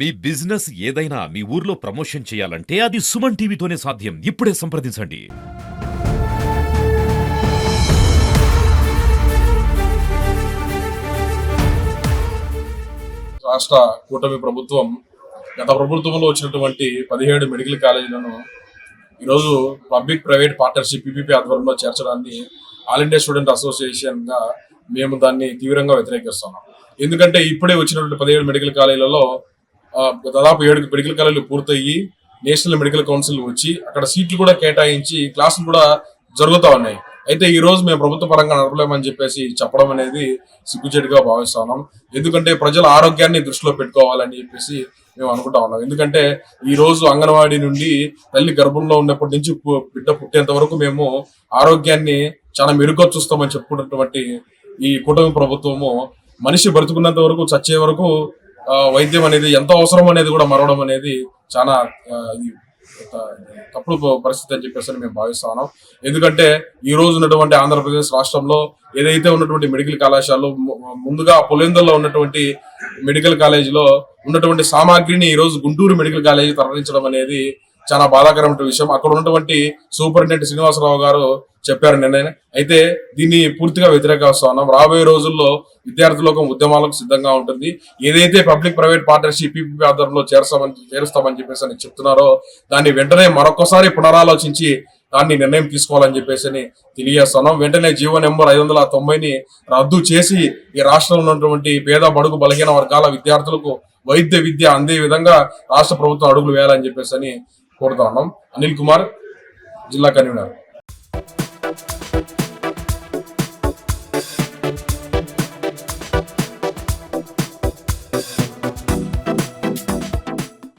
మీ business ఏదైనా మీ ఊర్లో promotion చేయాలంటే అది సుమన్ టీవీతోనే సాధ్యం. ఇప్పుడే సంప్రదించండి. రాష్ట్ర కూటమి ప్రభుత్వం గత ప్రభుత్వంలో వచ్చినటువంటి 17 మెడికల్ కాలేజీలను ఈరోజు పబ్లిక్ ప్రైవేట్ పార్ట్నర్షిప్ పీపీపీ ఆధ్వర్యంలో చేర్చడాన్ని ఆల్ ఇండియా స్టూడెంట్ అసోసియేషన్ గా మేము దాన్ని తీవ్రంగా వ్యతిరేకిస్తున్నాం. ఎందుకంటే ఇప్పుడే వచ్చినటువంటి 17 మెడికల్ కాలేజీలలో దాదాపు 7 మెడికల్ కాలేజీలు పూర్తయ్యి నేషనల్ మెడికల్ కౌన్సిల్ వచ్చి అక్కడ సీట్లు కూడా కేటాయించి క్లాసులు కూడా జరుగుతూ ఉన్నాయి. అయితే ఈ రోజు మేము ప్రభుత్వ పరంగా నడపలేమని చెప్పేసి చెప్పడం అనేది సిగ్గుచేటుగా భావిస్తున్నాం. ఎందుకంటే ప్రజల ఆరోగ్యాన్ని దృష్టిలో పెట్టుకోవాలని చెప్పేసి మేము అనుకుంటా ఉన్నాం. ఎందుకంటే ఈ రోజు అంగన్వాడీ నుండి తల్లి గర్భంలో ఉన్నప్పటి నుంచి బిడ్డ పుట్టేంత వరకు మేము ఆరోగ్యాన్ని చాలా మెరుగ్గా చూస్తామని చెప్పుకున్నటువంటి ఈ కూటమి ప్రభుత్వము మనిషి బ్రతుకున్నంత వరకు చచ్చే వరకు వైద్యం అనేది ఎంత అవసరం అనేది కూడా మరవడం అనేది చాలా తప్పుడు పరిస్థితి అని చెప్పేసి మేము భావిస్తున్నాం. ఎందుకంటే ఈ రోజు ఉన్నటువంటి ఆంధ్రప్రదేశ్ రాష్ట్రంలో ఏదైతే ఉన్నటువంటి మెడికల్ కళాశాలలో ముందుగా పులివెందుల్లో ఉన్నటువంటి మెడికల్ కాలేజీలో ఉన్నటువంటి సామాగ్రిని ఈ రోజు గుంటూరు మెడికల్ కాలేజీ తరలించడం అనేది చాలా బాధాకరమైన విషయం. అక్కడ ఉన్నటువంటి సూపరింటెండెంట్ శ్రీనివాసరావు గారు చెప్పారు నిన్న. అయితే దీన్ని పూర్తిగా వ్యతిరేకిస్తున్నాం. రాబోయే రోజుల్లో విద్యార్థులకు ఉద్యమాలకు సిద్ధంగా ఉంటుంది. ఏదైతే పబ్లిక్ ప్రైవేట్ పార్ట్నర్షిప్ పీపీపీ ఆధ్వర్యంలో చేరుస్తామని చెప్పేసి అని చెప్తున్నారో దాన్ని వెంటనే మరొకసారి పునరాలోచించి దాన్ని నిర్ణయం తీసుకోవాలని చెప్పేసి తెలియజేస్తున్నాం. వెంటనే జీవో నెంబర్ 590ని రద్దు చేసి ఈ రాష్ట్రంలో ఉన్నటువంటి పేద బడుగు బలహీన వర్గాల విద్యార్థులకు వైద్య విద్య అందే విధంగా రాష్ట్ర ప్రభుత్వం అడుగులు వేయాలని చెప్పేసి కోరుతా ఉన్నాం. అనిల్ కుమార్, జిల్లా కన్వీనర్.